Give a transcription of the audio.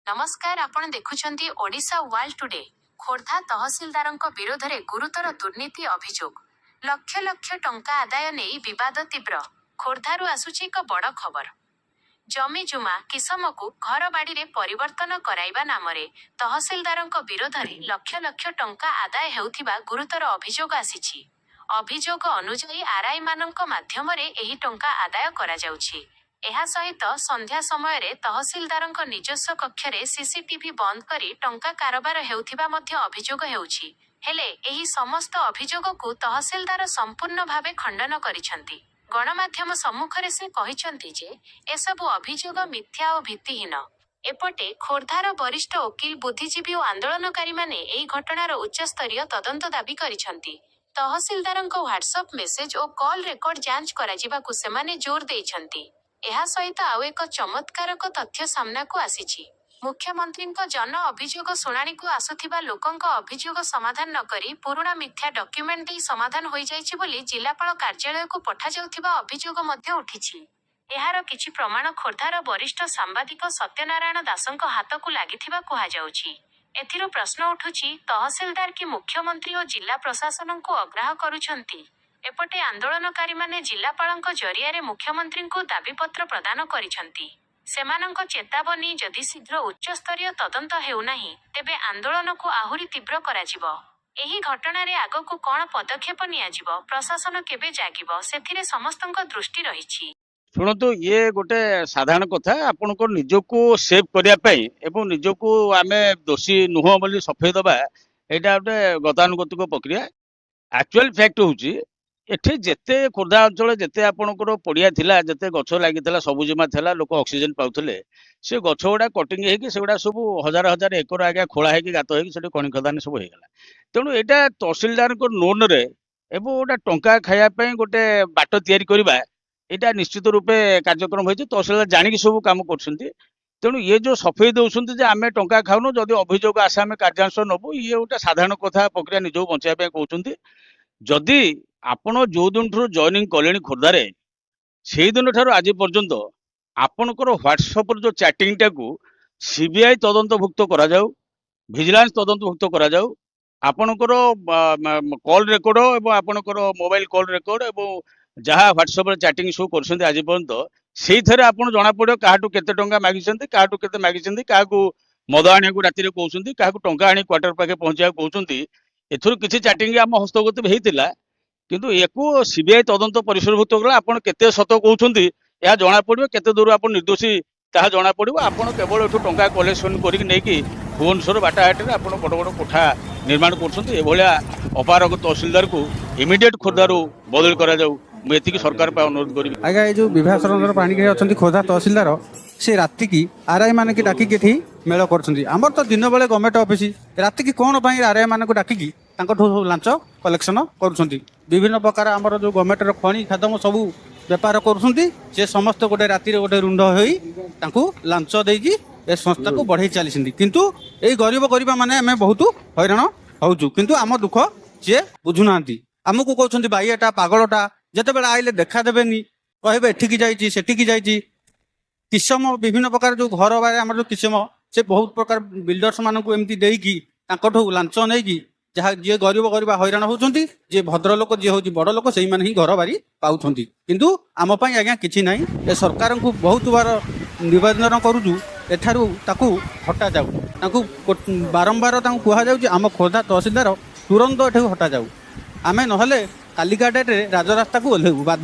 नमस्कार, आपण देखुछंती Odisha world today. Khordha तहसीलदारଙ୍କ विरोधରେ गुरुतर दुर्नीति अभियोग। लक्ष लक्ष टंका आदाय नहीं विवाद तीव्र। खोर्धारू आसुची एक बड़ खबर। जमी जुमा किसमकू घर बाड़ी रे परिवर्तन कराइबा नामरे तहसीलदारଙ୍କ विरोधରେ लक्ष लक्ष टंका आदाय हेउथिबा गुरुतर अभियोग आसीछि। अभियोग अनुसार आरआई मानक माध्यमरे एही टंका आदाय करा जाउछि। ଏହା ସହିତ ସନ୍ଧ୍ୟା ସମୟରେ ତହସିଲଦାରଙ୍କ ନିଜସ୍ୱ କକ୍ଷରେ ସିସିଟିଭି ବନ୍ଦ କରି ଟଙ୍କା କାରବାର ହେଉଥିବା ମଧ୍ୟ ଅଭିଯୋଗ ହେଉଛି। ହେଲେ ଏହି ସମସ୍ତ ଅଭିଯୋଗକୁ ତହସିଲଦାର ସମ୍ପୂର୍ଣ୍ଣ ଭାବେ ଖଣ୍ଡନ କରିଛନ୍ତି। ଗଣମାଧ୍ୟମ ସମ୍ମୁଖରେ ସେ କହିଛନ୍ତି ଯେ ଏସବୁ ଅଭିଯୋଗ ମିଥ୍ୟା ଓ ଭିତ୍ତିହୀନ। ଏପଟେ ଖୋର୍ଦ୍ଧାର ବରିଷ୍ଠ ଓକିଲ, ବୁଦ୍ଧିଜୀବୀ ଓ ଆନ୍ଦୋଳନକାରୀମାନେ ଏହି ଘଟଣାର ଉଚ୍ଚସ୍ତରୀୟ ତଦନ୍ତ ଦାବି କରିଛନ୍ତି। ତହସିଲଦାରଙ୍କ ହ୍ୱାଟ୍ସଆପ୍ ମେସେଜ ଓ କଲ୍ ରେକର୍ଡ ଯାଞ୍ଚ କରାଯିବାକୁ ସେମାନେ ଜୋର ଦେଇଛନ୍ତି। ଏହା ସହିତ ଆଉ ଏକ ଚମତ୍କାରକ ତଥ୍ୟ ସାମ୍ନାକୁ ଆସିଛି। ମୁଖ୍ୟମନ୍ତ୍ରୀଙ୍କ ଜନ ଅଭିଯୋଗ ଶୁଣାଣିକୁ ଆସୁଥିବା ଲୋକଙ୍କ ଅଭିଯୋଗ ସମାଧାନ ନକରି ପୁରୁଣା ମିଥ୍ୟା ଡକ୍ୟୁମେଣ୍ଟ ଦେଇ ସମାଧାନ ହୋଇଯାଇଛି ବୋଲି ଜିଲ୍ଲାପାଳ କାର୍ଯ୍ୟାଳୟକୁ ପଠାଯାଉଥିବା ଅଭିଯୋଗ ମଧ୍ୟ ଉଠିଛି। ଏହାର କିଛି ପ୍ରମାଣ ଖୋର୍ଦ୍ଧାର ବରିଷ୍ଠ ସାମ୍ବାଦିକ ସତ୍ୟନାରାୟଣ ଦାସଙ୍କ ହାତକୁ ଲାଗିଥିବା କୁହାଯାଉଛି। ଏଥିରୁ ପ୍ରଶ୍ନ ଉଠୁଛି, ତହସିଲଦାର କି ମୁଖ୍ୟମନ୍ତ୍ରୀ ଓ ଜିଲ୍ଲା ପ୍ରଶାସନଙ୍କୁ ଅଗ୍ରାହ କରୁଛନ୍ତି? ଏପଟେ ଆନ୍ଦୋଳନକାରୀମାନେ ଜିଲ୍ଲାପାଳଙ୍କ ଜରିଆରେ ମୁଖ୍ୟମନ୍ତ୍ରୀଙ୍କୁ ଦାବିପତ୍ର ପ୍ରଦାନ କରିଛନ୍ତି। ସେମାନଙ୍କ ଚେତାବନୀ, ଯଦି ଶୀଘ୍ର ଉଚ୍ଚସ୍ତରୀୟ ତଦନ୍ତ ହେଉନାହିଁ ତେବେ ଆନ୍ଦୋଳନକୁ ଆହୁରି ତୀବ୍ର କରାଯିବ। ଏହି ଘଟଣାରେ ଆଗକୁ କ'ଣ ପଦକ୍ଷେପ ନିଆଯିବ, ପ୍ରଶାସନ କେବେ ଜାଗିବ, ସେଥିରେ ସମସ୍ତଙ୍କ ଦୃଷ୍ଟି ରହିଛି। ଶୁଣନ୍ତୁ, ଇଏ ଗୋଟେ ସାଧାରଣ କଥା। ଆପଣଙ୍କ ନିଜକୁ ସେଭ୍ କରିବା ପାଇଁ ଏବଂ ନିଜକୁ ଆମେ ଦୋଷୀ ନୁହଁ ବୋଲି ସଫେଇ ଦେବା, ଏଇଟା ଗୋଟେ ଗତାନୁଗତିକ ପ୍ରକ୍ରିୟା। ଆକ୍ଚୁଆଲ ଫ୍ୟାକ୍ଟ ହେଉଛି ଏଠି ଯେତେ ଖୋର୍ଦ୍ଧା ଅଞ୍ଚଳ ଯେତେ ଆପଣଙ୍କର ପଡ଼ିଆ ଥିଲା, ଯେତେ ଗଛ ଲାଗିଥିଲା, ସବୁଜିମା ଥିଲା, ଲୋକ ଅକ୍ସିଜେନ ପାଉଥିଲେ, ସେ ଗଛ ଗୁଡ଼ା କଟିଂ ହେଇକି ସେଗୁଡ଼ା ସବୁ ହଜାର ହଜାର ଏକର ଆଜ୍ଞା ଖୋଳା ହେଇକି ଗାତ ହେଇକି ସେଠି ଖଣି ଖଦାନ ସବୁ ହେଇଗଲା। ତେଣୁ ଏଇଟା ତହସିଲଦାରଙ୍କ ନୋନରେ ଏବଂ ଗୋଟେ ଟଙ୍କା ଖାଇବା ପାଇଁ ଗୋଟେ ବାଟ ତିଆରି କରିବା, ଏଇଟା ନିଶ୍ଚିତ ରୂପେ କାର୍ଯ୍ୟକ୍ରମ ହେଇଛି। ତହସିଲଦାର ଜାଣିକି ସବୁ କାମ କରୁଛନ୍ତି। ତେଣୁ ଇଏ ଯୋଉ ସଫେଇ ଦେଉଛନ୍ତି ଯେ ଆମେ ଟଙ୍କା ଖାଉନୁ, ଯଦି ଅଭିଯୋଗ ଆସେ ଆମେ କାର୍ଯ୍ୟାନୁଷ୍ଠାନ ନେବୁ, ଇଏ ଗୋଟେ ସାଧାରଣ କଥା ପ୍ରକ୍ରିୟା, ନିଜକୁ ବଞ୍ଚାଇବା ପାଇଁ କହୁଛନ୍ତି। ଯଦି ଆପଣ ଯୋଉ ଦିନଠାରୁ ଜଏନିଂ କଲେଣି ଖୋର୍ଦ୍ଧାରେ, ସେଇଦିନ ଠାରୁ ଆଜି ପର୍ଯ୍ୟନ୍ତ ଆପଣଙ୍କର ହ୍ୱାଟ୍ସଆପ୍ର ଯୋଉ ଚାଟିଂଟାକୁ ସିବିଆଇ ତଦନ୍ତଭୁକ୍ତ କରାଯାଉ, ଭିଜିଲାନ୍ସ ତଦନ୍ତଭୁକ୍ତ କରାଯାଉ। ଆପଣଙ୍କର କଲ୍ ରେକର୍ଡ ଏବଂ ଆପଣଙ୍କର ମୋବାଇଲ କଲ୍ ରେକର୍ଡ ଏବଂ ଯାହା ହ୍ୱାଟ୍ସଆପ୍ରେ ଚାଟିଂ ସବୁ କରୁଛନ୍ତି ଆଜି ପର୍ଯ୍ୟନ୍ତ, ସେଇଥିରେ ଆପଣ ଜଣାପଡ଼ିବ କାହାଠୁ କେତେ ଟଙ୍କା ମାଗିଛନ୍ତି, କାହାଠୁ କେତେ ମାଗିଛନ୍ତି, କାହାକୁ ମଦ ଆଣିବାକୁ ରାତିରେ କହୁଛନ୍ତି, କାହାକୁ ଟଙ୍କା ଆଣି କ୍ୱାର୍ଟର ପାଖେ ପହଞ୍ଚିବାକୁ କହୁଛନ୍ତି। ଏଥିରୁ କିଛି ଚାଟିଂ ଆମ ହସ୍ତଗତ ହେଇଥିଲା, କିନ୍ତୁ ୟାକୁ ସିବିଆଇ ତଦନ୍ତ ପରିସରଭୁକ୍ତ କଲା। ଆପଣ କେତେ ସତ କହୁଛନ୍ତି ଏହା ଜଣାପଡ଼ିବ, କେତେ ଦୂର ଆପଣ ନିର୍ଦ୍ଦୋଷୀ ତାହା ଜଣାପଡ଼ିବ। ଆପଣ କେବଳ ଏଠୁ ଟଙ୍କା କଲେକ୍ସନ କରିକି ନେଇକି ଭୁବନେଶ୍ୱର ବାଟାଘାଟରେ ଆପଣ ବଡ଼ ବଡ଼ କୋଠା ନିର୍ମାଣ କରୁଛନ୍ତି। ଏଭଳିଆ ଅପାରଗ ତହସିଲଦାରକୁ ଇମିଡିଏଟ୍ ଖୋର୍ଦ୍ଧାରୁ ବଦଳି କରାଯାଉ, ମୁଁ ଏତିକି ସରକାର ପାଇଁ ଅନୁରୋଧ କରିବି। ଆଜ୍ଞା, ଏଇ ଯେଉଁ ବିଭାସରଞ୍ଜନ ପାଣିଗ୍ରାହୀ ଅଛନ୍ତି ଖୋର୍ଦ୍ଧା ତହସିଲଦାର, ସେ ରାତିକି ଆରଆଇ ମାନଙ୍କୁ ଡାକିକି ଏଠି ମେଳ କରୁଛନ୍ତି। ଆମର ତ ଦିନ ବେଳେ ଗଭର୍ଣ୍ଣମେଣ୍ଟ ଅଫିସ, ରାତିକି କ'ଣ ପାଇଁ ଆରଆଇ ମାନଙ୍କୁ ଡାକିକି ତାଙ୍କଠୁ ଲାଞ୍ଚ କଲେକ୍ସନ କରୁଛନ୍ତି? ବିଭିନ୍ନ ପ୍ରକାର ଆମର ଯେଉଁ ଗଭର୍ଣ୍ଣମେଣ୍ଟର ଖଣି ଖାଦମ ସବୁ ବେପାର କରୁଛନ୍ତି, ସେ ସମସ୍ତେ ଗୋଟେ ରାତିରେ ଗୋଟେ ରୁଣ୍ଡ ହୋଇ ତାଙ୍କୁ ଲାଞ୍ଚ ଦେଇକି ଏ ସଂସ୍ଥାକୁ ବଢ଼େଇ ଚାଲିଛନ୍ତି। କିନ୍ତୁ ଏଇ ଗରିବ ମାନେ ଆମେ ବହୁତ ହଇରାଣ ହେଉଛୁ, କିନ୍ତୁ ଆମ ଦୁଃଖ ସିଏ ବୁଝୁନାହାନ୍ତି। ଆମକୁ କହୁଛନ୍ତି ବାଇଆଟା, ପାଗଳଟା, ଯେତେବେଳେ ଆଇଲେ ଦେଖା ଦେବେନି, କହିବେ ଏଠିକି ଯାଇଛି ସେଠିକି ଯାଇଛି। କିସମ ବିଭିନ୍ନ ପ୍ରକାର ଯେଉଁ ଘର ବାରେ ଆମର ଯେଉଁ କିସମ, ସେ ବହୁତ ପ୍ରକାର ବିଲ୍ଡର୍ସ ମାନଙ୍କୁ ଏମିତି ଦେଇକି ତାଙ୍କଠୁ ଲାଞ୍ଚ ନେଇକି ଯାହା ଯିଏ ଗରିବ ହଇରାଣ ହେଉଛନ୍ତି, ଯିଏ ଭଦ୍ରଲୋକ, ଯିଏ ହେଉଛି ବଡ଼ ଲୋକ, ସେଇମାନେ ହିଁ ଘର ବାରି ପାଉଛନ୍ତି। କିନ୍ତୁ ଆମ ପାଇଁ ଆଜ୍ଞା କିଛି ନାହିଁ। ଏ ସରକାରଙ୍କୁ ବହୁତ ବାର ନିବେଦନ କରୁଛୁ, ଏଠାରୁ ତାକୁ ହଟାଯାଉ। ତାଙ୍କୁ ବାରମ୍ବାର ତାଙ୍କୁ କୁହାଯାଉଛି ଆମ ଖୋର୍ଦ୍ଧା ତହସିଲଦାର ତୁରନ୍ତ ଏଠାକୁ ହଟାଯାଉ। ଆମେ ନହେଲେ କାଲିକା ଡେଟ୍ରେ ରାଜରାସ୍ତାକୁ ଓହ୍ଲେଇବୁ ବାଧ୍ୟ।